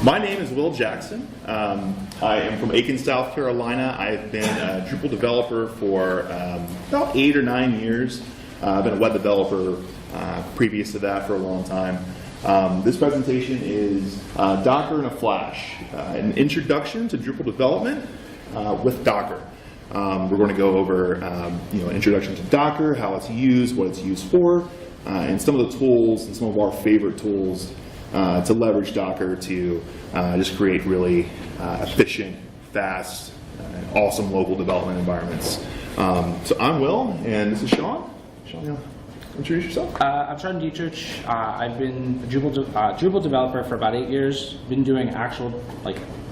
My name is Will Jackson. I am from Aiken, South Carolina. I've been a Drupal developer for about 8 or 9 years. I've been a web developer previous to that for a long time. This presentation is Docker in a Flash, an introduction to Drupal development with Docker. We're going to go over introduction to Docker, how it's used, what it's used for, and some of the tools and some of our favorite tools to leverage Docker to just create really efficient, fast, awesome local development environments. So I'm Will, and this is Sean. Sean, you want to introduce yourself? I'm Sean Dietrich. I've been a Drupal developer for about 8 years. Been doing actual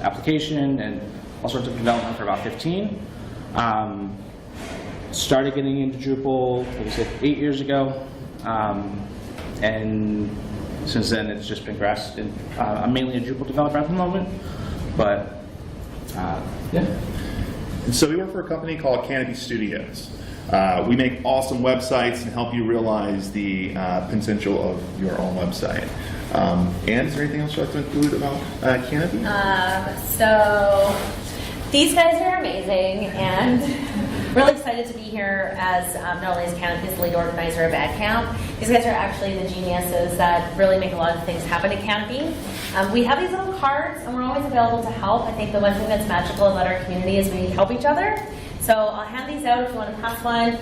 application and all sorts of development for about 15. Started getting into Drupal, like I said, 8 years ago, and since then it's just been grass. I'm mainly a Drupal developer at the moment, but yeah. And so we work for a company called Canopy Studios. We make awesome websites and help you realize the potential of your own website. And is there anything else you'd like to include about Canopy? So these guys are amazing, and really excited to be here as not only as Canopy's lead organizer of AdCamp. These guys are actually the geniuses that really make a lot of things happen at Canopy. We have these little cards, and we're always available to help. I think the one thing that's magical about our community is we help each other. So I'll hand these out if you want to pass one.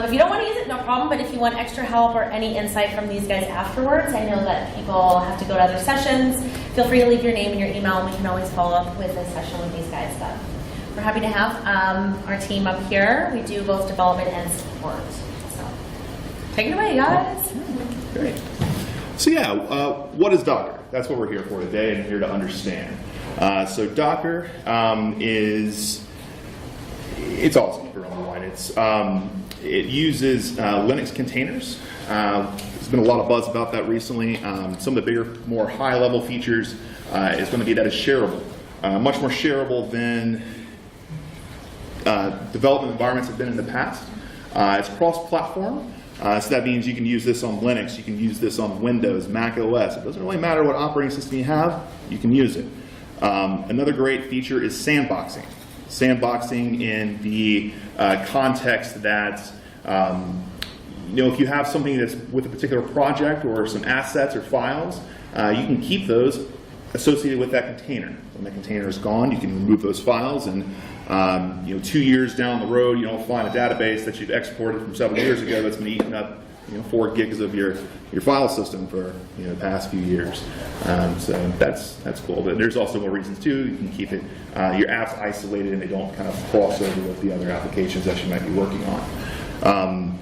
If you don't want to use it, no problem, but if you want extra help or any insight from these guys afterwards, I know that people have to go to other sessions. Feel free to leave your name and your email, and we can always follow up with a session with these guys. But we're happy to have our team up here. We do both development and support. So take it away, guys. Great. So yeah, what is Docker? That's what we're here for today and here to understand. So Docker it's awesome for number one. It uses Linux containers. There's been a lot of buzz about that recently. Some of the bigger, more high-level features is going to be that it's shareable. Much more shareable than development environments have been in the past. It's cross-platform, so that means you can use this on Linux, you can use this on Windows, MacOS. It doesn't really matter what operating system you have, you can use it. Another great feature is sandboxing. Sandboxing in the context that if you have something that's with a particular project or some assets or files, you can keep those associated with that container. When that container is gone, you can remove those files, and 2 years down the road, you don't find a database that you've exported from several years ago that's been eating up 4 gigs of your file system for the past few years. So that's cool. But there's also more reasons too. You can keep it your apps isolated and they don't kind of cross over with the other applications that you might be working on.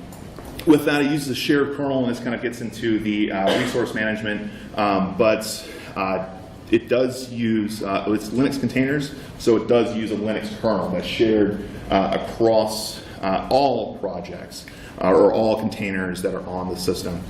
With that, it uses a shared kernel, and this kind of gets into the resource management. But it does use it's Linux containers, so it does use a Linux kernel that's shared across all projects or all containers that are on the system,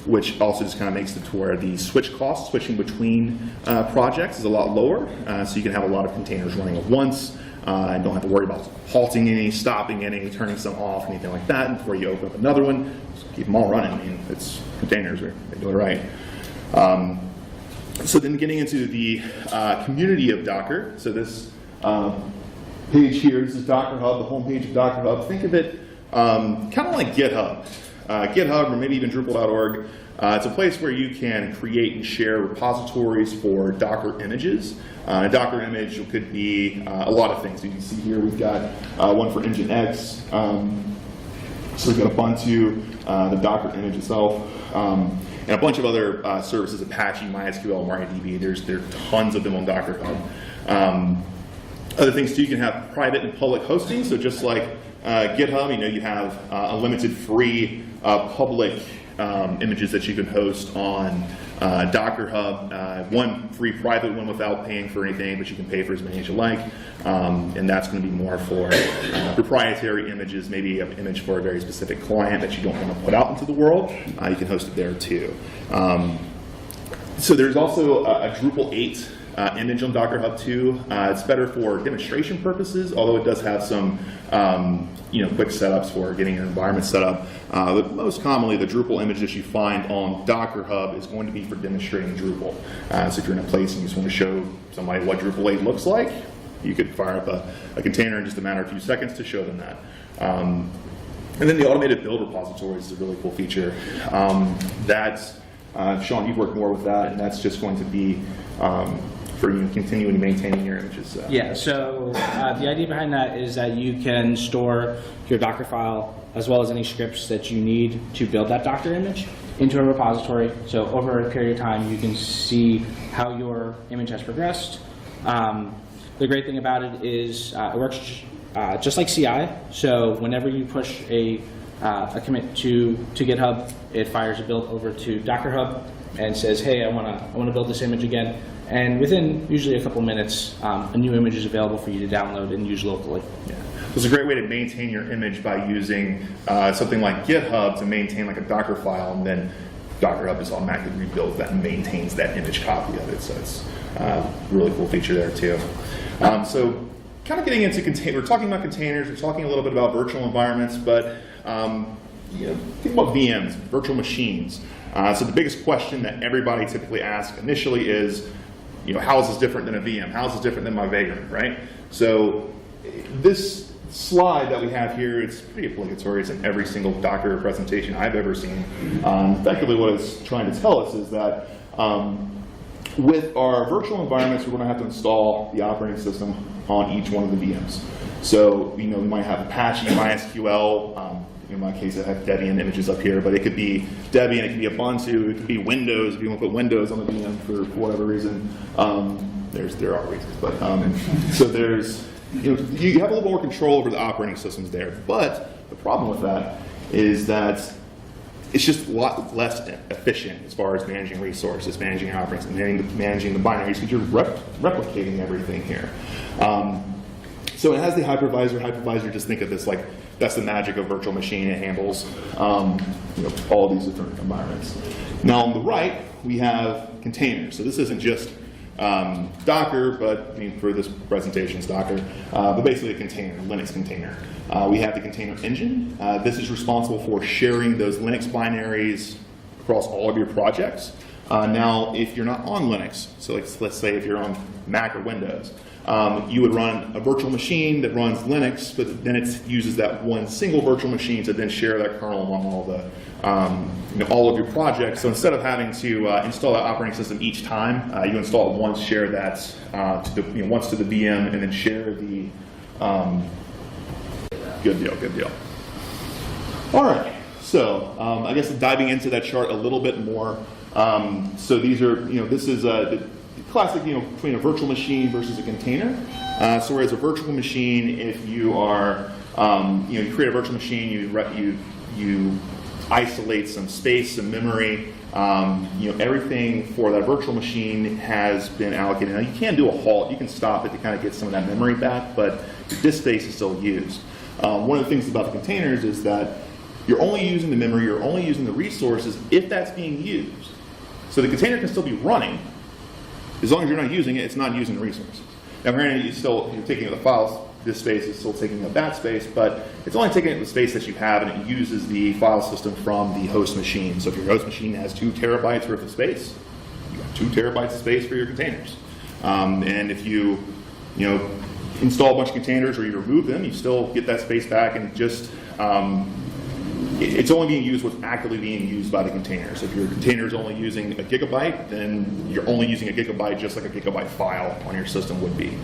which also just kind of makes it to where the switch costs, switching between projects, is a lot lower, so you can have a lot of containers running at once and don't have to worry about halting any, stopping any, turning some off, anything like that. And before you open up another one, just keep them all running. I mean, it's containers, they do it right. So then getting into the community of Docker, so this page here, this is Docker Hub, the home page of Docker Hub. Think of it kind of like GitHub. GitHub, or maybe even Drupal.org. It's a place where you can create and share repositories for Docker images. A Docker image could be a lot of things. You can see here we've got one for Nginx. So we've got Ubuntu, the Docker image itself, and a bunch of other services, Apache, MySQL, MariaDB. There are tons of them on Docker Hub. Other things too, you can have private and public hosting. So just like GitHub, you have unlimited free public images that you can host on Docker Hub. One free private one without paying for anything, but you can pay for as many as you like. And that's going to be more for proprietary images, maybe an image for a very specific client that you don't want to put out into the world. You can host it there too. So there's also a Drupal 8 image on Docker Hub 2. It's better for demonstration purposes, although it does have some quick setups for getting your environment set up. But most commonly, the Drupal image that you find on Docker Hub is going to be for demonstrating Drupal. So if you're in a place and you just want to show somebody what Drupal 8 looks like, you could fire up a container in just a matter of a few seconds to show them that. And then the automated build repositories is a really cool feature. Sean, you've worked more with that, and that's just going to be for continuing maintaining your images. Yeah, so the idea behind that is that you can store your Docker file as well as any scripts that you need to build that Docker image into a repository. So over a period of time, you can see how your image has progressed. The great thing about it is it works just like CI. So whenever you push a commit to GitHub, it fires a build over to Docker Hub and says, hey, I want to build this image again. And within usually a couple minutes, a new image is available for you to download and use locally. Yeah. It's a great way to maintain your image by using something like GitHub to maintain like a Docker file, and then Docker Hub just automatically rebuilds that and maintains that image copy of it. So it's a really cool feature there too. So kind of getting into we're talking about containers, we're talking a little bit about virtual environments, but think about VMs, virtual machines. So the biggest question that everybody typically asks initially is, how is this different than a VM? How is this different than my Vagrant, right? So this slide that we have here, it's pretty obligatory. It's in every single Docker presentation I've ever seen. Effectively what it's trying to tell us is that with our virtual environments, we're going to have to install the operating system on each one of the VMs. So, we might have Apache, MySQL, in my case, I have Debian images up here, but it could be Debian, it could be Ubuntu, it could be Windows, if you want to put Windows on the VM for whatever reason. There are reasons, but so there's, you have a little more control over the operating systems there. But the problem with that is that it's just a lot less efficient as far as managing resources, managing operating systems, managing the binaries, because you're replicating everything here. So it has the hypervisor. Hypervisor, just think of this like, that's the magic of virtual machine. It handles all these different environments. Now on the right, we have containers. So this isn't just Docker, but for this presentation it's Docker, but basically a container, a Linux container. We have the container engine. This is responsible for sharing those Linux binaries across all of your projects. Now, if you're not on Linux, so let's say if you're on Mac or Windows, you would run a virtual machine that runs Linux, but then it uses that one single virtual machine to then share that kernel among all the all of your projects. So instead of having to install that operating system each time, you install it once, share that once to the VM, and then share the good deal. All right. So I guess diving into that chart a little bit more. So these are this is the classic between a virtual machine versus a container. So whereas a virtual machine, if you are you create a virtual machine, you isolate some space, some memory. Everything for that virtual machine has been allocated. Now you can do a halt. You can stop it to kind of get some of that memory back, but disk space is still used. One of the things about the containers is that you're only using the memory, you're only using the resources if that's being used. So the container can still be running. As long as you're not using it, it's not using the resources. Now granted, you're taking up the files, this space is still taking up that space, but it's only taking up the space that you have, and it uses the file system from the host machine. So if your host machine has 2 terabytes worth of space, you got 2 terabytes of space for your containers. And if you install a bunch of containers or you remove them, you still get that space back, and just it's only being used what's actively being used by the container. So if your container is only using a gigabyte, then you're only using a gigabyte just like a gigabyte file on your system would be.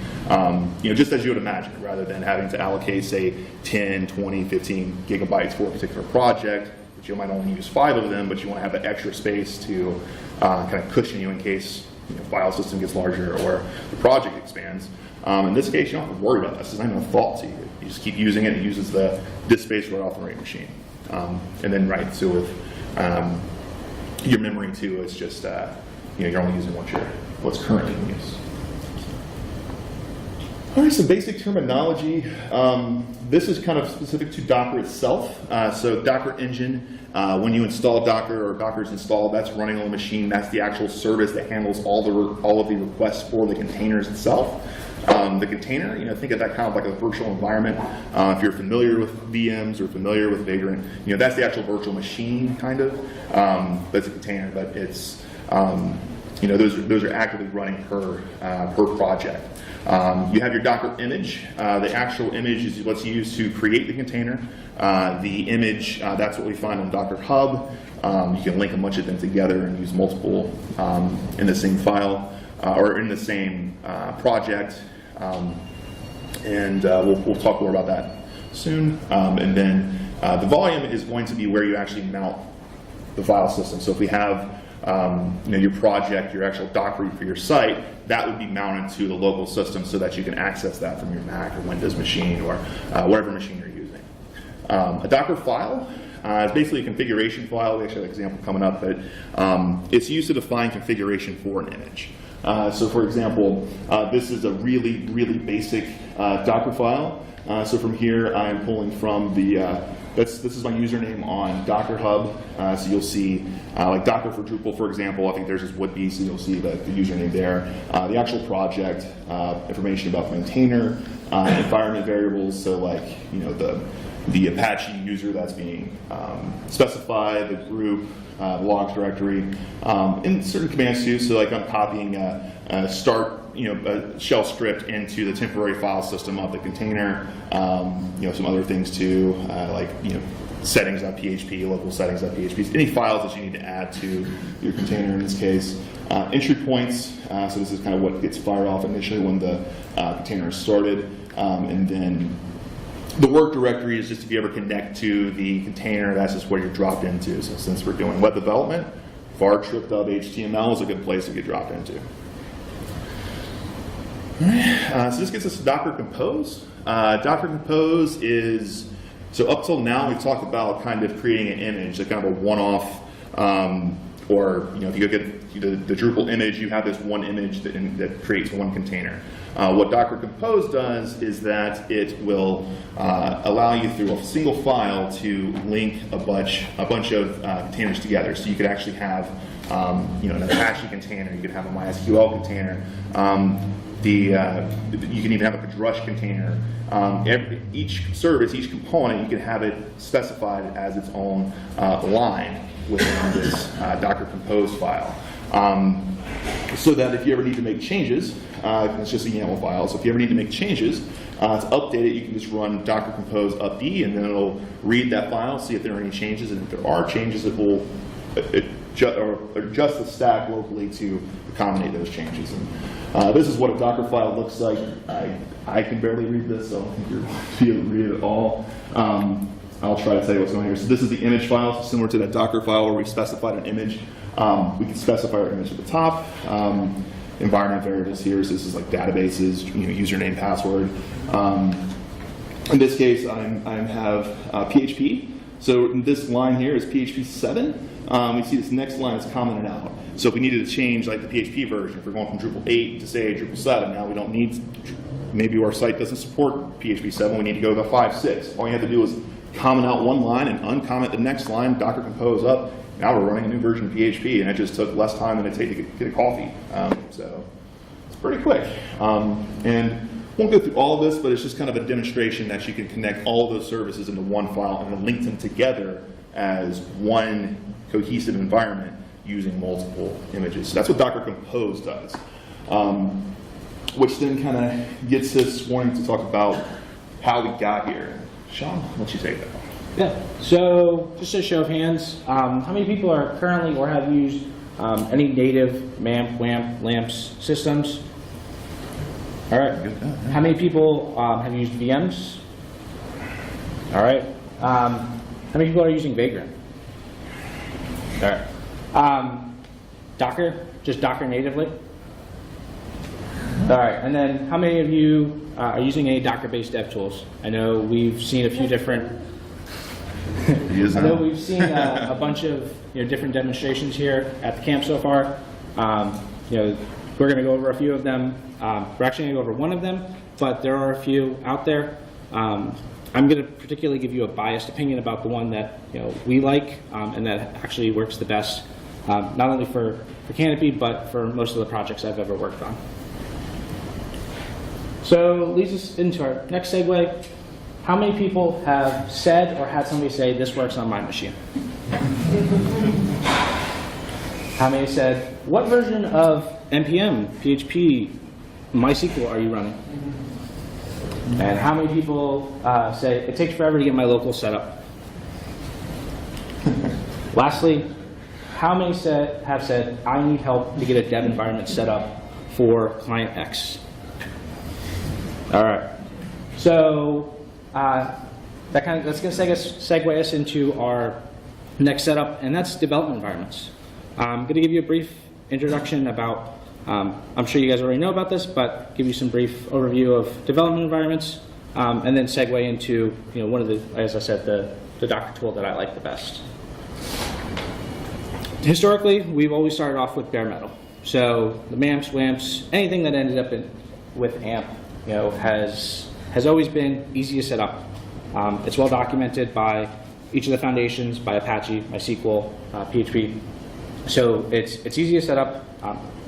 Just as you would imagine, rather than having to allocate, say, 10, 20, 15 gigabytes for a particular project, but you might only use 5 of them, but you want to have that extra space to kind of cushion you in case the file system gets larger or the project expands. In this case, you don't have to worry about that. It's not even a thought to you. You just keep using it. It uses the disk space right off the RAID machine. And then so with your memory too, it's just you're only using what's currently in use. All right, so basic terminology. This is kind of specific to Docker itself. So Docker engine, when you install Docker or Docker's installed, that's running on the machine. That's the actual service that handles all of the requests for the containers itself. The container, think of that kind of like a virtual environment. If you're familiar with VMs or familiar with Vagrant, that's the actual virtual machine, kind of. That's a container, but it's, those are actively running per project. You have your Docker image. The actual image is what's used to create the container. The image, that's what we find on Docker Hub. You can link a bunch of them together and use multiple in the same file or in the same project. We'll talk more about that soon. And then the volume is going to be where you actually mount the file system. So if we have your project, your actual Docker for your site, that would be mounted to the local system so that you can access that from your Mac or Windows machine or whatever machine you're using. A Docker file is basically a configuration file. We actually have an example coming up, but it's used to define configuration for an image. So for example, this is a really, really basic Docker file. So from here, I'm pulling from the this is my username on Docker Hub. So you'll see like Docker for Drupal, for example. I think theirs is would be, so you'll see the username there. The actual project information about the maintainer, environment variables. So like the Apache user that's being specified, the group, logs directory, and certain commands too. So like I'm copying start a shell script into the temporary file system of the container. Some other things too, like settings.php, local settings.php, any files that you need to add to your container in this case. Entry points, so this is kind of what gets fired off initially when the container is started. And then the work directory is just if you ever connect to the container, that's just where you're dropped into. So since we're doing web development, var.html is a good place to get dropped into. All right, so this gets us to Docker Compose. Docker Compose is, so up till now we've talked about kind of creating an image, like kind of a one-off, or if you go get the Drupal image, you have this one image that creates one container. What Docker Compose does is that it will allow you through a single file to link a bunch of containers together. So you could actually have an Apache container, you could have a MySQL container, you can even have a Drush container. Each service, each component, you can have it specified as its own line within this Docker Compose file. So that if you ever need to make changes, it's just a YAML file, so if you ever need to make changes, to update it, you can just run Docker Compose upd, and then it'll read that file, see if there are any changes, and if there are changes, it will adjust the stack locally to accommodate those changes. And this is what a Docker file looks like. I can barely read this, so I don't think you're going to be able to read it at all. I'll try to tell you what's going on here. So this is the image file, so similar to that Docker file where we specified an image. We can specify our image at the top. Environment variables here, so this is like databases, username, password. In this case, I have PHP. So this line here is PHP 7. We see this next line is commented out. So if we needed to change like the PHP version, if we're going from Drupal 8 to say Drupal 7, now we don't need, maybe our site doesn't support PHP 7, we need to go to 5.6. All you have to do is comment out one line and uncomment the next line, Docker Compose up. Now we're running a new version of PHP, and it just took less time than it takes to get a coffee. So it's pretty quick. And won't go through all of this, but it's just kind of a demonstration that you can connect all of those services into one file and then link them together as one cohesive environment using multiple images. So that's what Docker Compose does. Which then kind of gets us wanting to talk about how we got here. Sean, why don't you take that? Yeah, so just a show of hands, how many people are currently or have used any native MAMP, WAMP, LAMPS systems? All right. How many people have used VMs? All right. How many people are using Vagrant? All right. Docker, just Docker natively? All right, and then how many of you are using any Docker-based dev tools? I know we've seen a few different. I know we've seen a bunch of different demonstrations here at the camp so far. We're going to go over a few of them. We're actually going to go over one of them, but there are a few out there. I'm going to particularly give you a biased opinion about the one that we like and that actually works the best, not only for Canopy, but for most of the projects I've ever worked on. So leads us into our next segue. How many people have said or had somebody say, this works on my machine? How many said, what version of NPM, PHP, MySQL are you running? And how many people say, it takes forever to get my local set up? Lastly, how many have said, I need help to get a dev environment set up for client X? All right. So that's going to segue us into our next setup, and that's development environments. I'm going to give you a brief introduction about, I'm sure you guys already know about this, but give you some brief overview of development environments, and then segue into one of the, as I said, the Docker tool that I like the best. Historically, we've always started off with bare metal. So the MAMPs, WAMPs, anything that ended up with AMP, has always been easy to set up. It's well documented by each of the foundations, by Apache, MySQL, PHP. So it's easy to set up,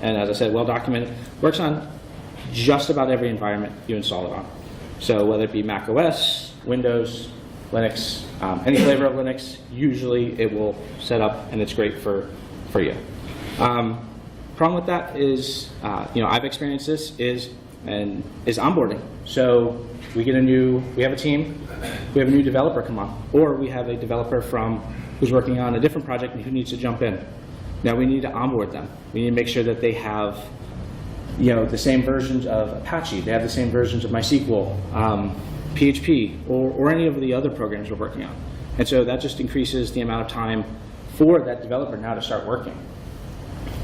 and as I said, well documented. Works on just about every environment you install it on. So whether it be macOS, Windows, Linux, any flavor of Linux, usually it will set up, and it's great for you. Problem with that is, I've experienced this, is onboarding. So we have a team, we have a new developer come on, or we have a developer who's working on a different project and who needs to jump in. Now we need to onboard them. We need to make sure that they have, the same versions of Apache, they have the same versions of MySQL, PHP, or any of the other programs we're working on. And so that just increases the amount of time for that developer now to start working.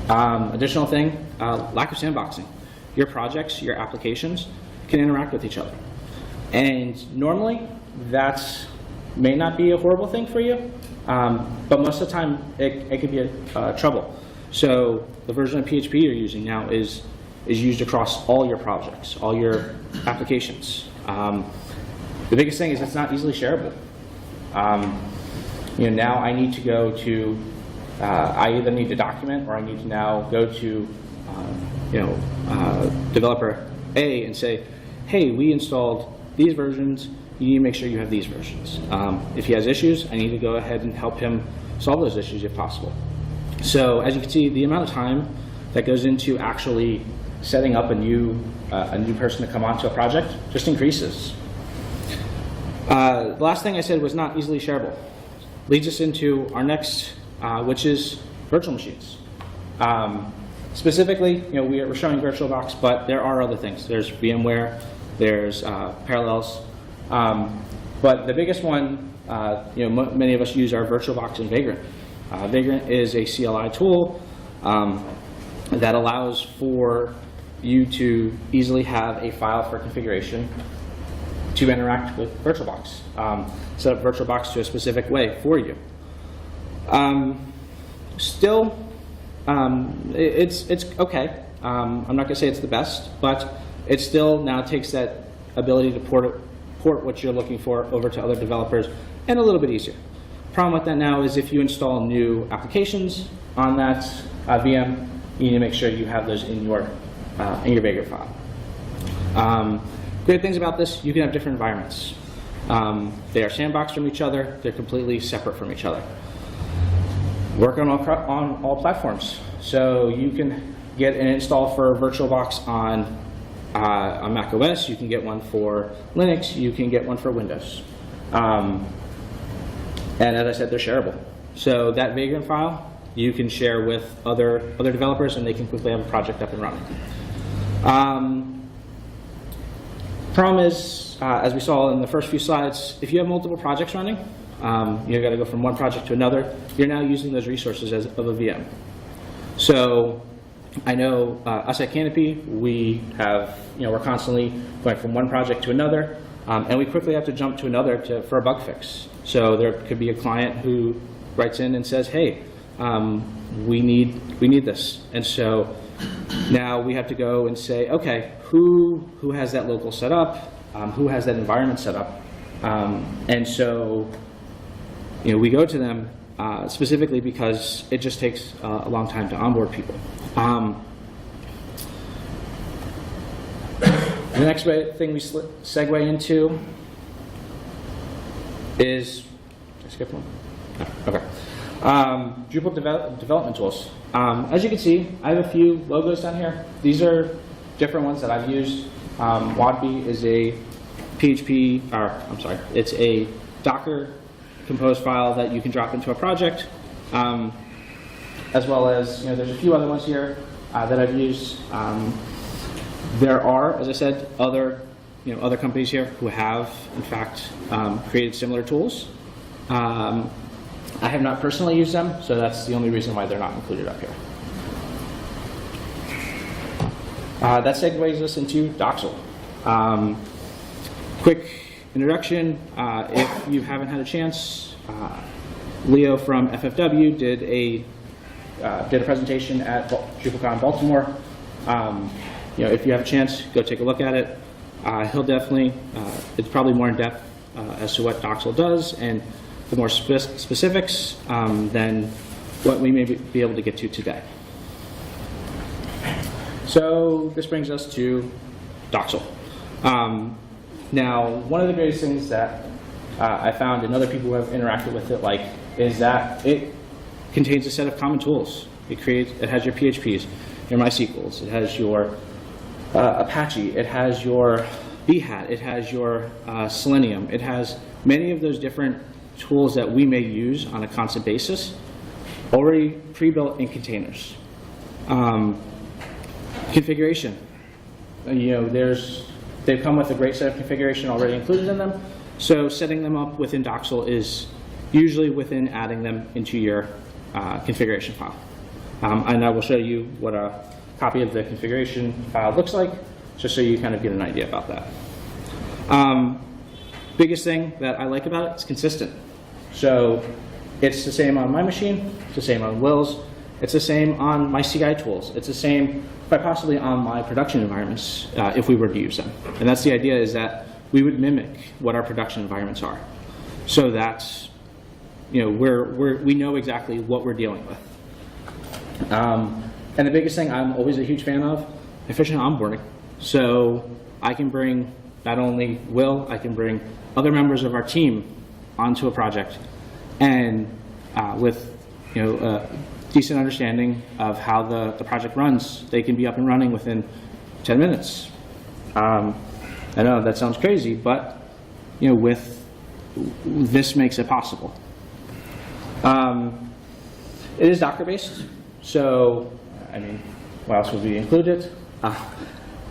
Additional thing, lack of sandboxing. Your projects, your applications can interact with each other. And normally, that may not be a horrible thing for you, but most of the time, it could be a trouble. So the version of PHP you're using now is used across all your projects, all your applications. The biggest thing is it's not easily shareable. Now I need to go to, I either need to document or I need to now go to, developer A and say, hey, we installed these versions, you need to make sure you have these versions. If he has issues, I need to go ahead and help him solve those issues if possible. So as you can see, the amount of time that goes into actually setting up a new person to come onto a project just increases. The last thing I said was not easily shareable. Leads us into our next, which is virtual machines. Specifically, we're showing VirtualBox, but there are other things. There's VMware, there's Parallels, but the biggest one, many of us use our VirtualBox and Vagrant. Vagrant is a CLI tool that allows for you to easily have a file for configuration to interact with VirtualBox. Set up VirtualBox to a specific way for you. Still, it's okay. I'm not going to say it's the best, but it still now takes that ability to port what you're looking for over to other developers, and a little bit easier. Problem with that now is if you install new applications on that VM, you need to make sure you have those in your Vagrant file. Great things about this, you can have different environments. They are sandboxed from each other, they're completely separate from each other. Work on all platforms. So you can get an install for VirtualBox on macOS, you can get one for Linux, you can get one for Windows. And as I said, they're shareable. So that Vagrant file, you can share with other developers and they can quickly have a project up and running. Problem is, as we saw in the first few slides, if you have multiple projects running, you've got to go from one project to another, you're now using those resources of a VM. So I know us at Canopy, we have, we're constantly going from one project to another, and we quickly have to jump to another for a bug fix. So there could be a client who writes in and says, hey, we need this. And so now we have to go and say, okay, who has that local set up? Who has that environment set up? And so, we go to them specifically because it just takes a long time to onboard people. The next thing we segue into is, did I skip one? No, okay. Drupal development tools. As you can see, I have a few logos down here. These are different ones that I've used. Wadby is a it's a Docker compose file that you can drop into a project, as well as, there's a few other ones here that I've used. There are, as I said, other companies here who have, in fact, created similar tools. I have not personally used them, so that's the only reason why they're not included up here. That segues us into Doxil. Quick introduction, if you haven't had a chance, Leo from FFW did a presentation at DrupalCon Baltimore. If you have a chance, go take a look at it. He'll definitely, it's probably more in depth as to what Doxil does and the more specifics than what we may be able to get to today. So this brings us to Doxil. Now, one of the greatest things that I found and other people who have interacted with it is that it contains a set of common tools. It has your PHPs, your MySQLs, it has your Apache, it has your Behat, it has your Selenium, it has many of those different tools that we may use on a constant basis, already pre-built in containers. Configuration, they've come with a great set of configuration already included in them, so setting them up within Doxil is usually within adding them into your configuration file. And I will show you what a copy of the configuration file looks like, just so you kind of get an idea about that. Biggest thing that I like about it is consistent. So it's the same on my machine, it's the same on Will's, it's the same on my CI tools, it's the same quite possibly on my production environments if we were to use them. And that's the idea, is that we would mimic what our production environments are. So that's, we know exactly what we're dealing with. And the biggest thing I'm always a huge fan of, efficient onboarding. So I can bring not only Will, I can bring other members of our team onto a project, and with a decent understanding of how the project runs, they can be up and running within 10 minutes. I know that sounds crazy, but this makes it possible. It is Docker-based, so what else would be included?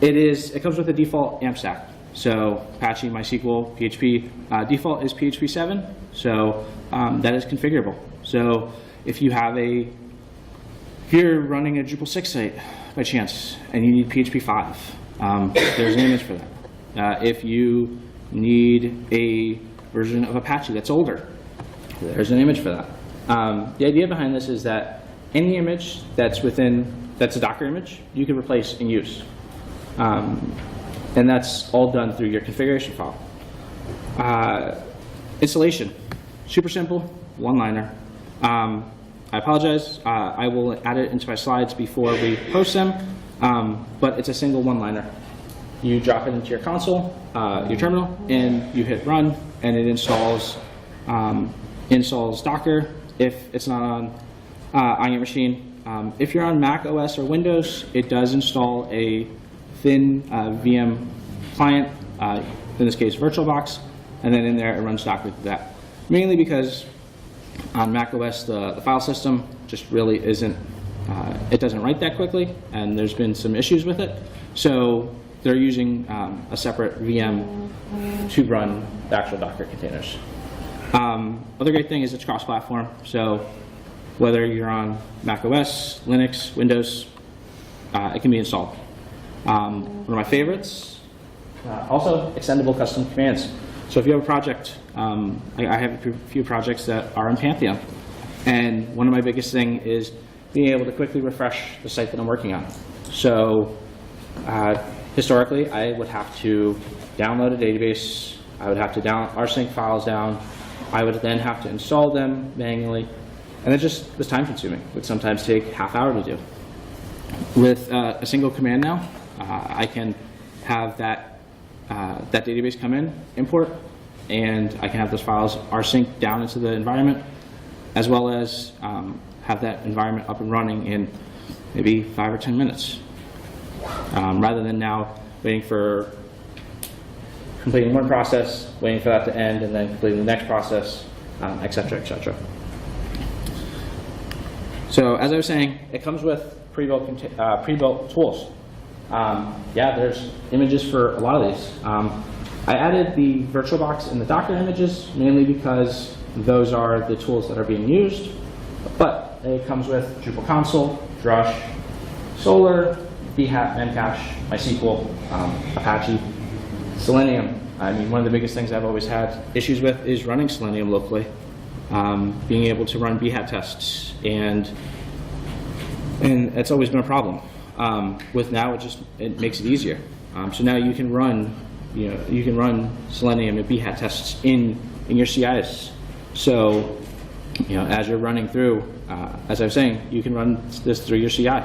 It comes with a default AMP stack. So Apache, MySQL, PHP. Default is PHP 7, so that is configurable. So if you're running a Drupal 6 site by chance and you need PHP 5, there's an image for that. If you need a version of Apache that's older, there's an image for that. The idea behind this is that any image that's a Docker image, you can replace and use. And that's all done through your configuration file. Installation, super simple, one-liner. I apologize, I will add it into my slides before we post them, but it's a single one-liner. You drop it into your console, your terminal, and you hit run, and it installs Docker if it's not on your machine. If you're on MacOS or Windows, it does install a thin VM client, in this case VirtualBox, and then in there it runs Docker through that. Mainly because on macOS the file system just really isn't, it doesn't write that quickly, and there's been some issues with it. So they're using a separate VM to run the actual Docker containers. Other great thing is it's cross-platform, so whether you're on macOS, Linux, Windows, it can be installed. One of my favorites, also extendable custom commands. So if you have a project, I have a few projects that are in Pantheon, And one of my biggest things is being able to quickly refresh the site that I'm working on. So historically, I would have to download a database. I would have to rsync files down. I would then have to install them manually. And it just was time consuming. It would sometimes take half hour to do. With a single command now, I can have that database come in, import, and I can have those files rsync down into the environment, as well as have that environment up and running in maybe 5 or 10 minutes. Rather than now waiting for completing one process, waiting for that to end, and then completing the next process, et cetera, et cetera. So as I was saying, it comes with prebuilt tools. Yeah, there's images for a lot of these. I added the VirtualBox and the Docker images mainly because those are the tools that are being used, but it comes with Drupal console, Drush, Solr, Behat, Memcache, MySQL, Apache, Selenium. I mean, one of the biggest things I've always had issues with is running Selenium locally, being able to run Behat tests, and it's always been a problem. With now, it makes it easier. So now you can run, you can run Selenium and Behat tests in your CIs. So, as you're running through, as I was saying, you can run this through your CI.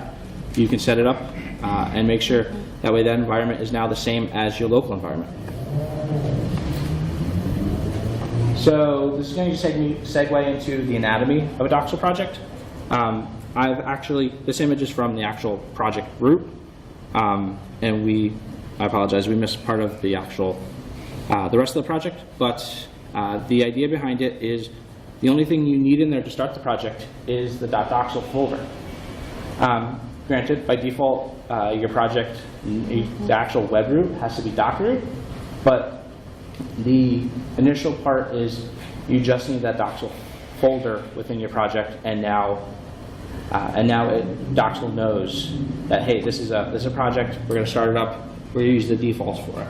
You can set it up and make sure that way that environment is now the same as your local environment. So this is going to segue into the anatomy of a Doxil project. This image is from the actual project root, and I apologize, we missed part of the actual, the rest of the project, but the idea behind it is the only thing you need in there to start the project is the .doxil folder. Granted, by default, your project, the actual web root has to be Docker root, but the initial part is you just need that Doxil folder within your project, and now Doxil knows that, hey, this is a project, we're going to start it up, we're going to use the defaults for it.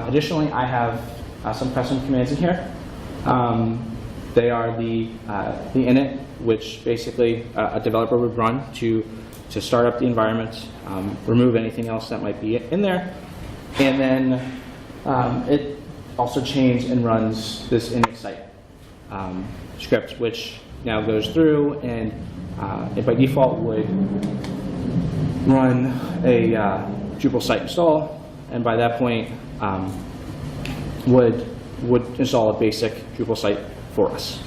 Additionally, I have some custom commands in here. They are the init, which basically a developer would run to start up the environment, remove anything else that might be in there, and then it also chains and runs this init site script, which now goes through and it by default would run a Drupal site install, and by that point would install a basic Drupal site for us.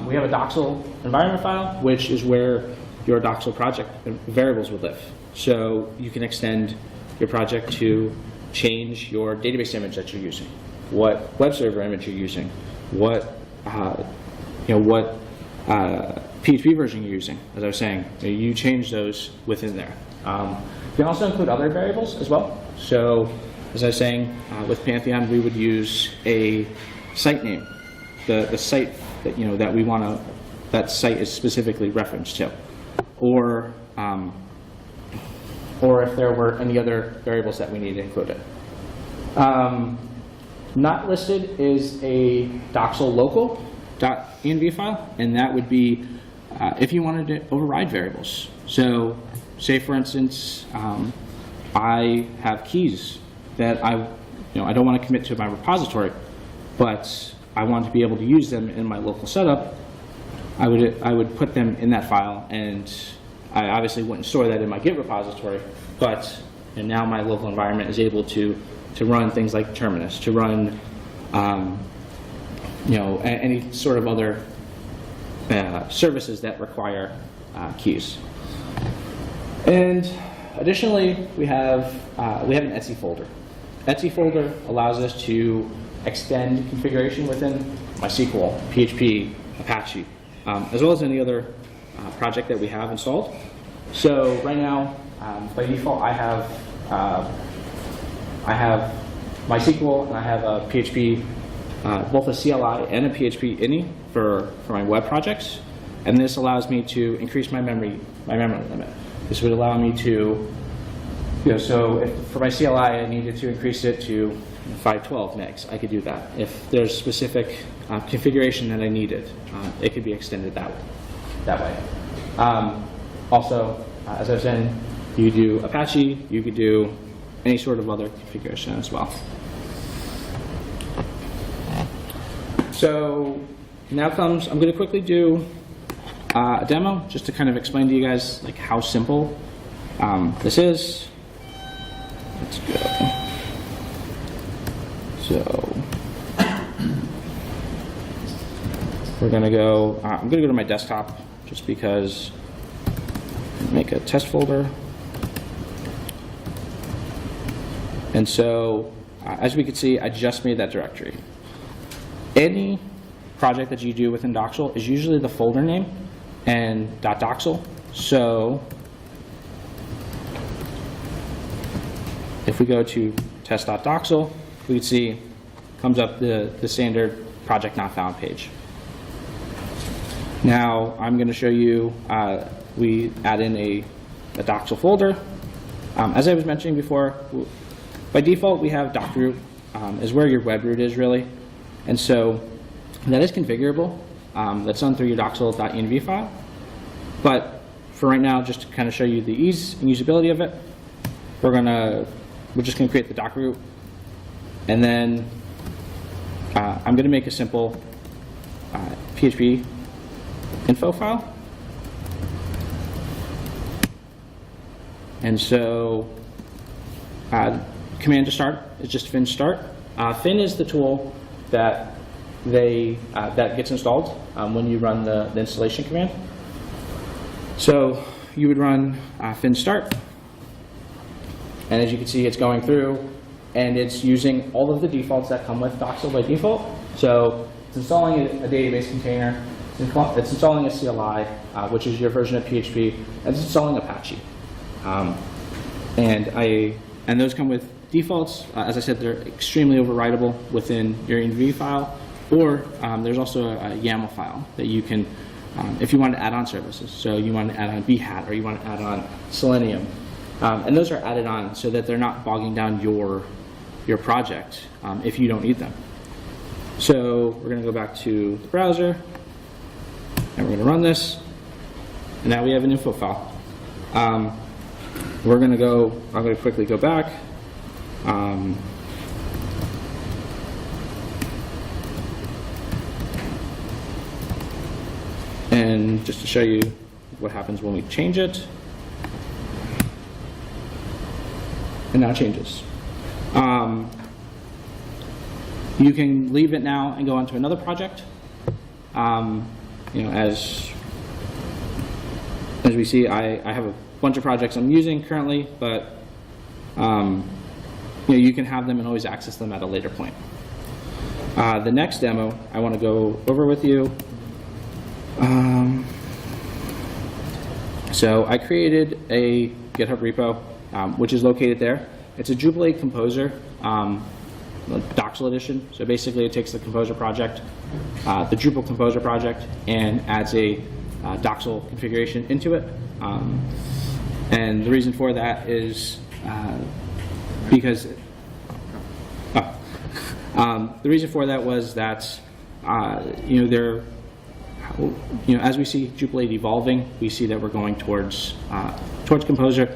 We have a Doxil environment file, which is where your Doxil project variables would live. So you can extend your project to change your database image that you're using, what web server image you're using, what PHP version you're using. As I was saying, you change those within there. You can also include other variables as well. So as I was saying, with Pantheon, we would use a site name, the site that that we want to, that site is specifically referenced to, or if there were any other variables that we need included. Not listed is a Doxil local.env file, and that would be if you wanted to override variables. So say for instance, I have keys that I don't want to commit to my repository, but I want to be able to use them in my local setup. I would put them in that file, and I obviously wouldn't store that in my Git repository, but now my local environment is able to run things like Terminus, to run any sort of other services that require keys. And additionally, we have an Etsy folder. Etsy folder allows us to extend configuration within MySQL, PHP, Apache, as well as any other project that we have installed. So right now, by default, I have MySQL and I have a PHP, both a CLI and a PHP ini for my web projects, and this allows me to increase my memory limit. This would allow me to, so if for my CLI I needed to increase it to 512 megs, I could do that. If there's specific configuration that I needed, it could be extended that way. Also, as I was saying, you could do Apache, you could do any sort of other configuration as well. So now comes, I'm going to quickly do a demo just to kind of explain to you guys like how simple this is. Let's go. So we're going to go, I'm going to go to my desktop just because, make a test folder. And so as we can see, I just made that directory. Any project that you do within Doxil is usually the folder name and .doxil. So if we go to test.doxil, we can see comes up the standard project not found page. Now I'm going to show you, we add in a Doxil folder. As I was mentioning before, by default we have doc root is where your web root is really. And so that is configurable. That's done through your doxil.env file. But for right now, just to kind of show you the ease and usability of it, we're just going to create the doc root. And then I'm going to make a simple PHP info file. And so command to start is just fin start. Fin is the tool that that gets installed when you run the installation command. So you would run fin start, and as you can see, it's going through, and it's using all of the defaults that come with Doxil by default. So it's installing a database container, it's installing a CLI, which is your version of PHP, and it's installing Apache. And those come with defaults. As I said, they're extremely overridable within your env file, or there's also a YAML file that you can, if you want to add on services. So you want to add on Behat, or you want to add on Selenium. And those are added on so that they're not bogging down your project if you don't need them. So we're going to go back to the browser, and we're going to run this, and now we have an info file. I'm going to quickly go back. And just to show you what happens when we change it. And now it changes. You can leave it now and go on to another project. As we see, I have a bunch of projects I'm using currently, but you can have them and always access them at a later point. The next demo I want to go over with you. So I created a GitHub repo, which is located there. It's a Drupal 8 Composer Doxil edition. So basically it takes the Composer project, the Drupal Composer project, and adds a Doxil configuration into it. And the reason for that is because the reason for that was that as we see Drupal 8 evolving, we see that we're going towards Composer.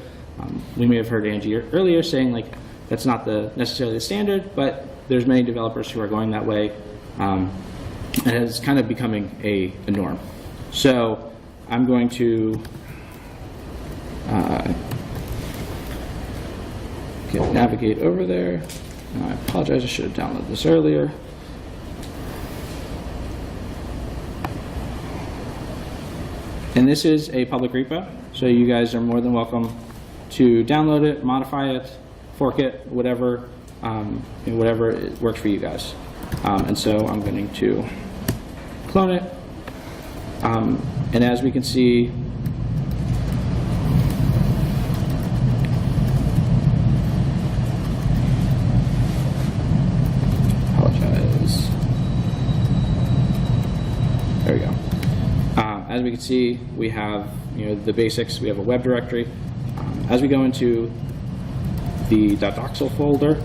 We may have heard Angie earlier saying like that's not necessarily the standard, but there's many developers who are going that way, and it's kind of becoming a norm. So I'm going to navigate over there. I apologize, I should have downloaded this earlier. And this is a public repo, so you guys are more than welcome to download it, modify it, fork it, whatever works for you guys. And so I'm going to clone it. And as we can see, apologize. There we go. As we can see, we have the basics. We have a web directory. As we go into the .doxil folder,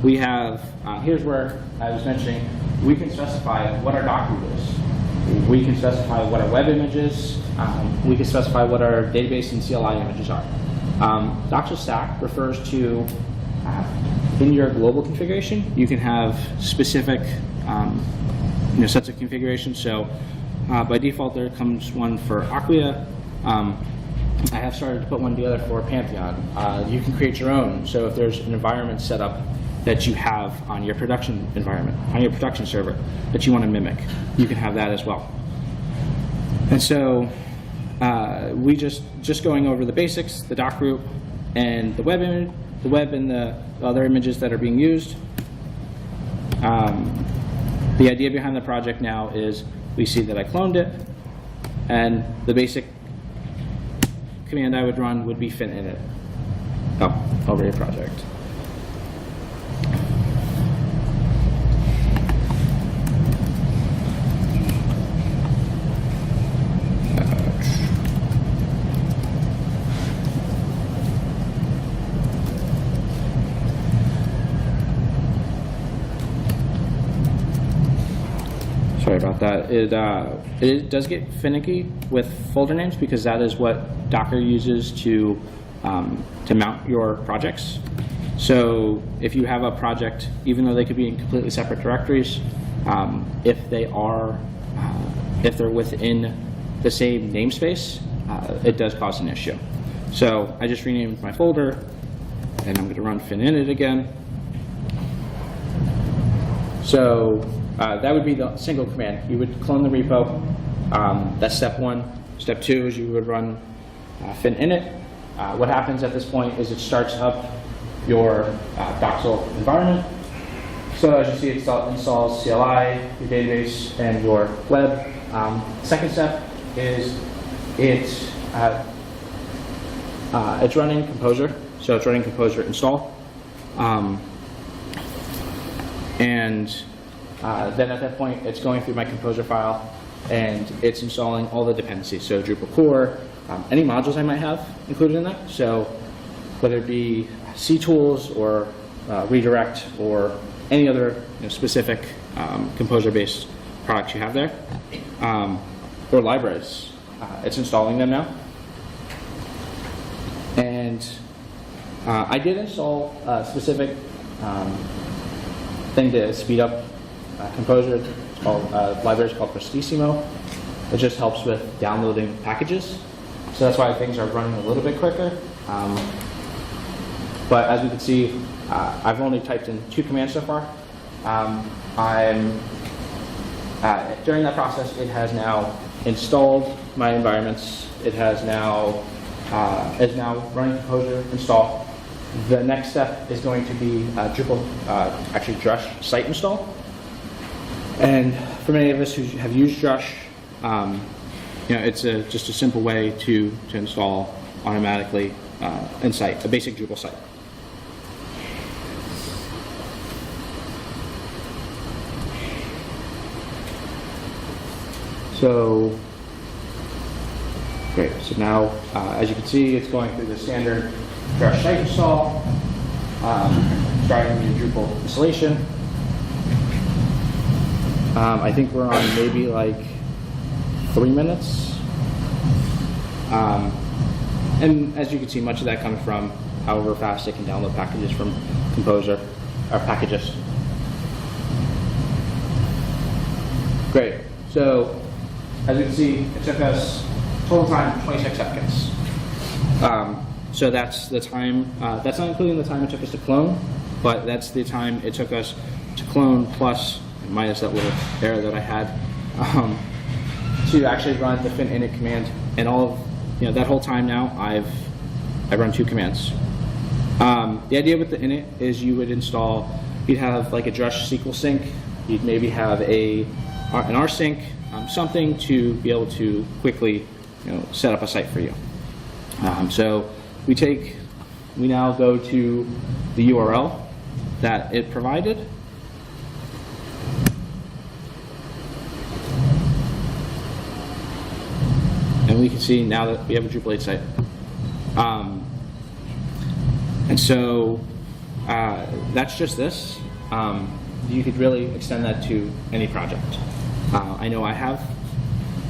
we have, here's where I was mentioning, we can specify what our Docker is. We can specify what our web image is. We can specify what our database and CLI images are. Doxil stack refers to, in your global configuration, you can have specific sets of configurations. So by default, there comes one for Acquia. I have started to put one together for Pantheon. You can create your own. So if there's an environment set up that you have on your production environment, on your production server, that you want to mimic, you can have that as well. And so we just going over the basics, the doc group, and the web image, the web and the other images that are being used. The idea behind the project now is we see that I cloned it, and the basic command I would run would be fin-init. Oh, over your project. Sorry about that. It does get finicky with folder names because that is what Docker uses to mount your projects. So if you have a project, even though they could be in completely separate directories, if they're within the same namespace, it does cause an issue. So I just renamed my folder, and I'm going to run fin-init again. So that would be the single command. You would clone the repo. That's step one. Step two is you would run fin-init. What happens at this point is it starts up your Doxil environment. So as you see, it installs CLI, your database, and your web. Second step is it's running Composer. So it's running Composer install. Then at that point, it's going through my Composer file, and it's installing all the dependencies. So Drupal core, any modules I might have included in that. So whether it be ctools or redirect or any other specific Composer-based products you have there, or libraries, it's installing them now. And I did install a specific thing to speed up Composer. It's called libraries called Prestissimo. It just helps with downloading packages, so that's why things are running a little bit quicker. But as we can see, I've only typed in 2 commands so far. During that process, it has now installed my environments. It has now is now running Composer install. The next step is going to be Drupal, actually Drush site install. And for many of us who have used Drush, it's just a simple way to install automatically in site, a basic Drupal site. So, great. So now, as you can see, it's going through the standard Drush site install, starting the Drupal installation. I think we're on maybe like 3 minutes. And as you can see, much of that comes from however fast it can download packages from Composer, or packages. Great. So, as you can see, it took us total time 26 seconds. So that's the time, that's not including the time it took us to clone, but that's the time it took us to clone plus, minus that little error that I had, to actually run the fin-init command. And all of, that whole time now, I've run 2 commands. The idea with the init is you would install, you'd have like a Drush SQL sync, you'd maybe have an rsync, something to be able to quickly set up a site for you. So we now go to the URL that it provided. And we can see now that we have a Drupal 8 site. And so that's just this. You could really extend that to any project. I know I have,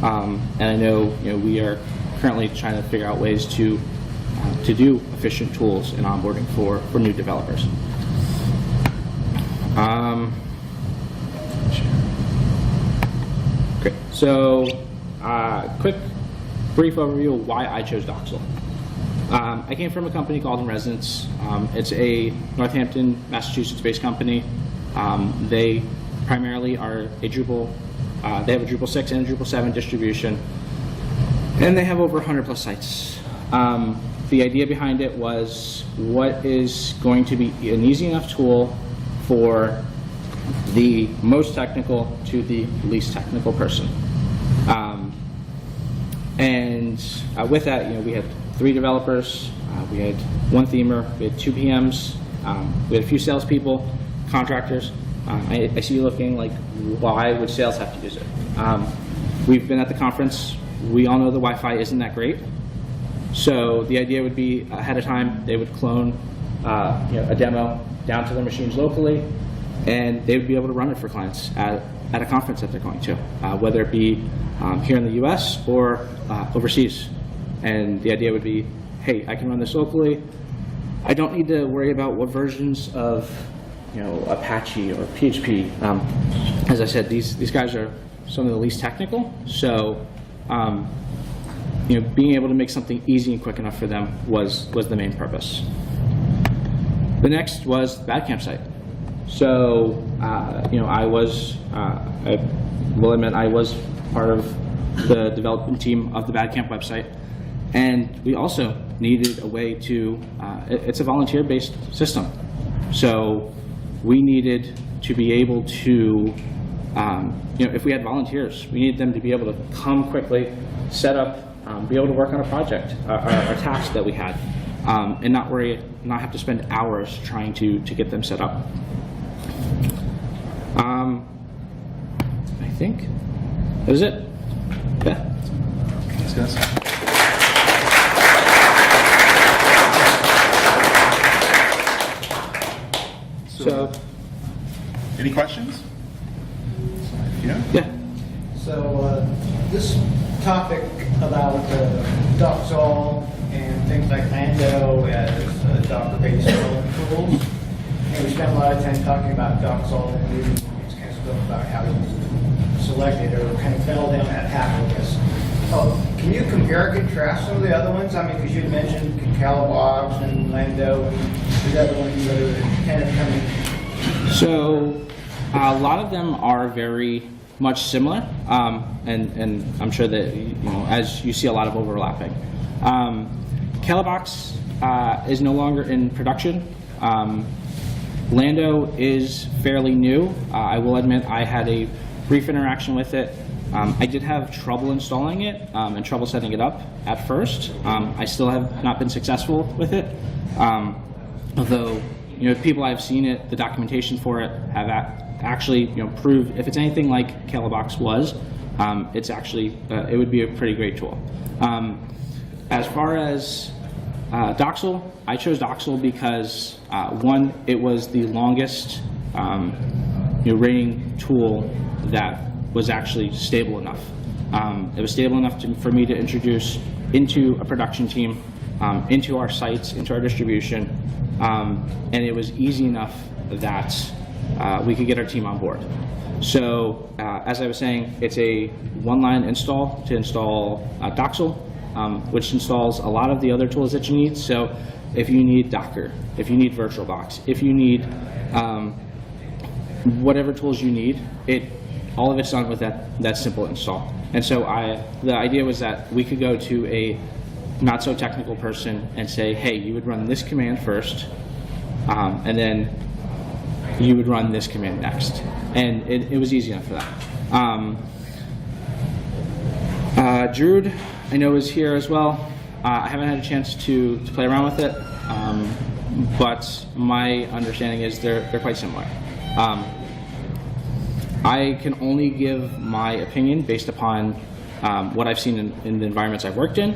and I know we are currently trying to figure out ways to do efficient tools and onboarding for new developers. Great. So, quick, brief overview of why I chose Doxil. I came from a company called In Residence. It's a Northampton, Massachusetts-based company. They primarily are a Drupal. They have a Drupal 6 and a Drupal 7 distribution, and they have over 100 plus sites. The idea behind it was, what is going to be an easy enough tool for the most technical to the least technical person. With that, we had 3 developers, we had 1 themer, we had 2 PMs, we had a few salespeople, contractors. I see you looking like, why would sales have to use it? We've been at the conference. We all know the Wi-Fi isn't that great. So the idea would be, ahead of time, they would clone a demo down to their machines locally, and they would be able to run it for clients at a conference that they're going to, whether it be here in the US or overseas. And the idea would be, hey, I can run this locally. I don't need to worry about what versions of Apache or PHP. As I said, these guys are some of the least technical, so being able to make something easy and quick enough for them was the main purpose. The next was the Badcamp site. So I will admit I was part of the development team of the Badcamp website, and we also needed a way to. It's a volunteer-based system, so we needed to be able to, if we had volunteers, we needed them to be able to come quickly, set up, be able to work on a project, a task that we had, and not have to spend hours trying to get them set up. I think that was it. Yeah. Thanks, guys. So, any questions? Yeah. yeah. So this topic about Docksal and things like Lando as Docker-based tools, and we spent a lot of time talking about Docksal and it's kind of stuff about how to select it, or kind of fell down that path, I guess. Can you compare and contrast some of the other ones? I mean, because you mentioned Calabox and Lando and the other ones that are kind of coming. So a lot of them are very much similar, and I'm sure that as you see a lot of overlapping. Calabox is no longer in production. Lando is fairly new. I will admit I had a brief interaction with it. I did have trouble installing it and trouble setting it up at first. I still have not been successful with it, although people I've seen it, the documentation for it have actually proved if it's anything like Calabox was, it's actually it would be a pretty great tool. As far as Doxil, I chose Doxil because one, it was the longest rating tool that was actually stable enough. It was stable enough for me to introduce into a production team, into our sites, into our distribution, and it was easy enough that we could get our team on board. So as I was saying, it's a one-line install to install Doxil, which installs a lot of the other tools that you need. So if you need Docker, if you need VirtualBox, if you need whatever tools you need, all of it's done with that simple install. And so the idea was that we could go to a not so technical person and say, hey, you would run this command first, and then you would run this command next. And it was easy enough for that. Druid, I know, is here as well. I haven't had a chance to play around with it, but my understanding is they're quite similar. I can only give my opinion based upon what I've seen in the environments I've worked in,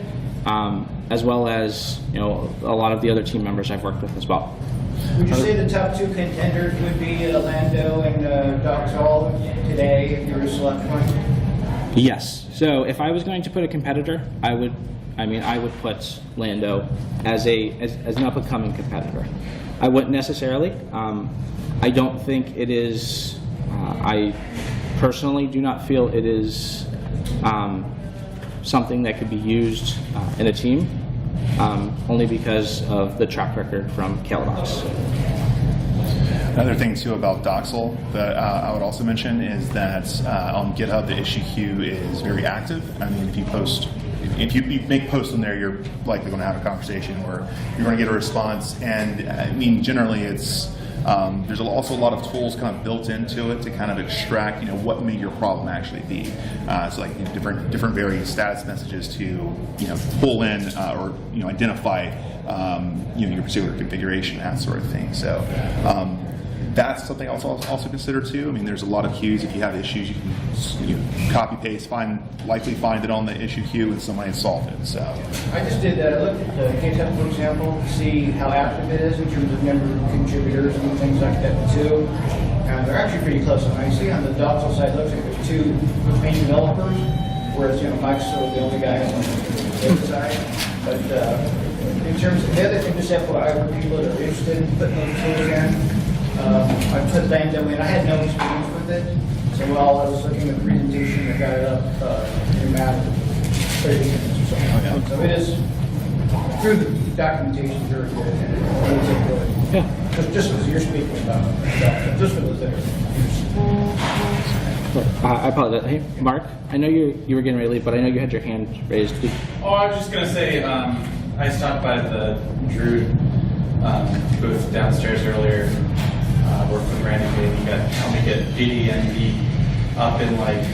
as well as a lot of the other team members I've worked with as well. Would you say the top two contenders would be Lando and Doxil today if you were to select one? Yes. So if I was going to put a competitor, I would put Lando as an up-and-coming competitor. I wouldn't necessarily. I don't think it is. I personally do not feel it is something that could be used in a team, only because of the track record from Caladox. Another thing too about Doxil that I would also mention is that on GitHub the issue queue is very active. I mean, if you make posts on there, you're likely going to have a conversation or you're going to get a response. And I mean, generally it's there's also a lot of tools kind of built into it to kind of extract, what may your problem actually be. So like different various status messages to pull in or identify your particular configuration, that sort of thing. So that's something also consider too. I mean, there's a lot of queues. If you have issues, you can copy paste, likely find it on the issue queue, and somebody has solved it. So I just did look at the GitHub, for example, to see how active it is in terms of number of contributors and things like that too. They're actually pretty close. And I see on the Doxil side, it looks like there's 2 main developers, whereas Mike's sort of the only guy on the data side. But in terms of the other thing, just FYI for people that are interested in putting those tools in. I put Lando in. I had no experience with it, so while I was looking at the presentation, I got it up in about 30 minutes or so. Okay. So it is, through the documentation, very good. And it is good. Yeah. Just as you're speaking about, just for those that are interested. I apologize. Hey, Mark, I know you were getting ready to leave, but I know you had your hand raised. Oh, I was just going to say, I stopped by the Drew booth downstairs earlier. Worked with Randy. He helped me get DDND up in like,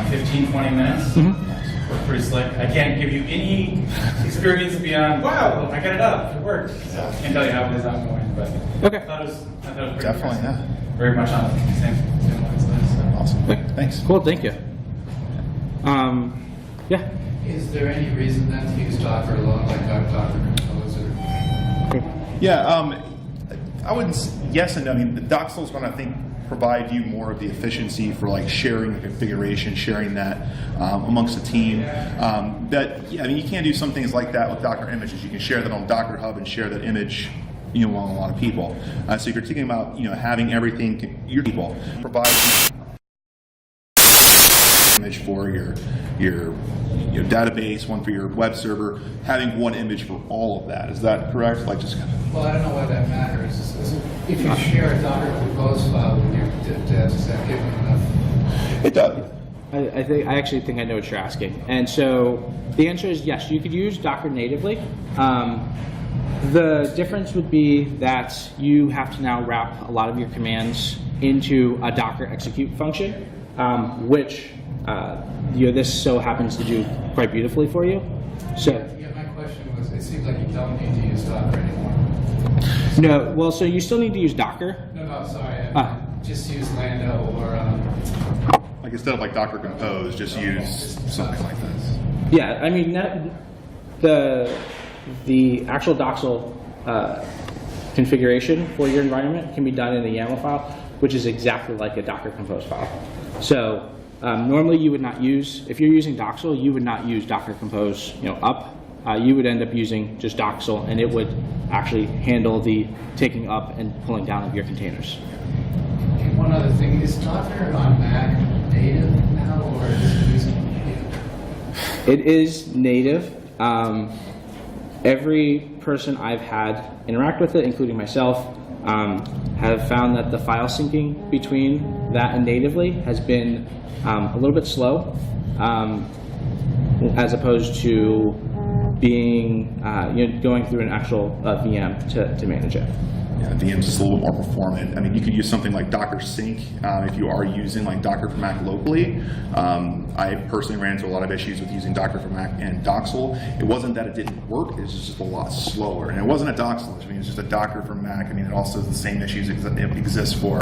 15, 20 minutes. Worked pretty slick. I can't give you any experience beyond, wow, I got it up. It worked. So I can't tell you how it is ongoing, but Okay. I thought it was pretty definitely, impressive. yeah. Very much on the same lines. So. Awesome. Thanks. Cool. Thank you. Yeah. Is there any reason then to use Docker alone, like Docker Compose or? Yeah, I wouldn't. Yes and no. I mean, the Doxil is going to, I think, provide you more of the efficiency for like sharing the configuration, sharing that amongst the team. I mean, you can do some things like that with Docker images. You can share that on Docker Hub and share that image, among a lot of people. So if you're thinking about, having everything, your people provide image for your database, one for your web server, having one image for all of that. Is that correct? Like just. Well, I don't know why that matters. If you share a Docker Compose file with your devs, is that giving enough? It does. I actually think I know what you're asking. And so the answer is yes, you could use Docker natively. The difference would be that you have to now wrap a lot of your commands into a Docker execute function, which this so happens to do quite beautifully for you. So Yeah, my question was, it seems like you don't need to use Docker anymore. no, well, so you still need to use Docker. No, sorry. Just use Lando or Like instead of like Docker Compose, just use something like this. Yeah, I mean the actual Doxil configuration for your environment can be done in a YAML file, which is exactly like a Docker Compose file. So normally you would not use, if you're using Doxil, you would not use Docker Compose, up. You would end up using just Doxil, and it would actually handle the taking up and pulling down of your containers. And one other thing, is Docker on Mac native now, or is it using? It is native. Every person I've had interact with it, including myself, have found that the file syncing between that and natively has been a little bit slow, as opposed to being going through an actual VM to manage it. Yeah, VM's just a little bit more performant. I mean, you could use something like Docker Sync if you are using like Docker for Mac locally. I personally ran into a lot of issues with using Docker for Mac and Doxil. It wasn't that it didn't work, it was just a lot slower. And it wasn't a Doxil issue, I mean, it's just a Docker for Mac. I mean, it also has the same issues that exist for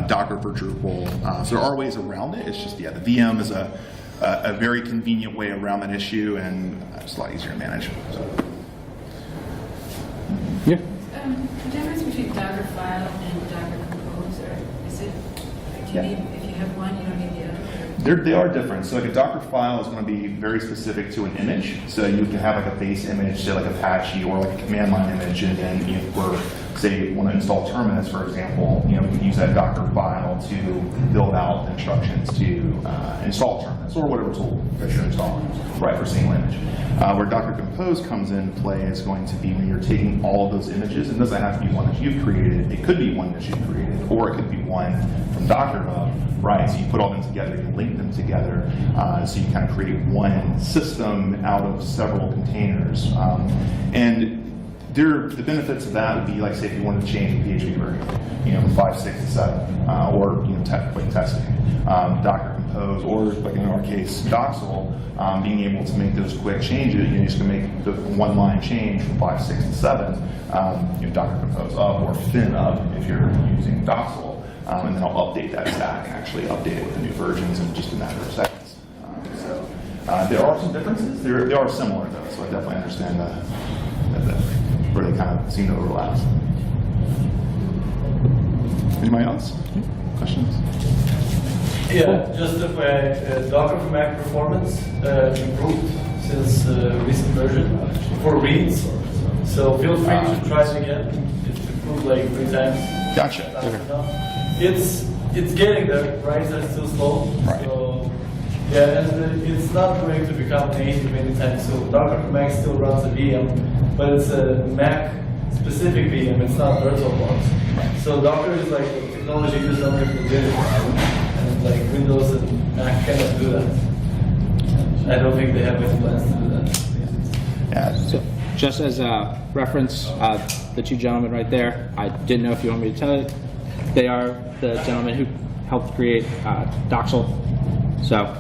Docker for Drupal. So there are ways around it. It's just, the VM is a very convenient way around that issue, and it's a lot easier to manage. So. Yeah. The difference between Dockerfile and Docker Compose, or is it, do you need, if you have one, you don't need the other? They are different. So like a Docker file is going to be very specific to an image. So you can have like a base image, say like Apache or like a command line image, and then if we're, say, want to install Terminus, for example, we can use that Docker file to build out instructions to install Terminus or whatever tool that you're installing, right, for a single image. Where Docker Compose comes into play is going to be when you're taking all of those images. It doesn't have to be one that you've created. It could be one that you've created, or it could be one from Docker Hub, right? So you put all them together, you link them together, so you kind of create one system out of several containers. And the benefits of that would be, like, say, if you wanted to change the PHP version, from 5, 6, and 7, or like testing, Docker Compose, or like in our case, Doxil, being able to make those quick changes. You just can make the one-line change from 5, 6, and 7, Docker Compose up or fin up if you're using Doxil, and then I'll update that stack and actually update it with the new versions in just a matter of seconds. So there are some differences. They are similar though, so I definitely understand where they kind of seem to overlap. Anybody else? Questions? Yeah, just FYI, Docker for Mac performance improved since recent version for reads. So feel free to try it again. It's improved like 3 times. Gotcha. It's getting there. Writes are still slow. Right. So yeah, and it's not going to become native anytime soon. Docker for Mac still runs a VM, but it's a Mac specific VM. It's not VirtualBox. So Docker is like a technology used only for Linux, and like Windows and Mac cannot do that. I don't think they have any plans to do that. Yeah. So, just as a reference, the two gentlemen right there, I didn't know if you want me to tell it. They are the gentlemen who helped create Doxil. So,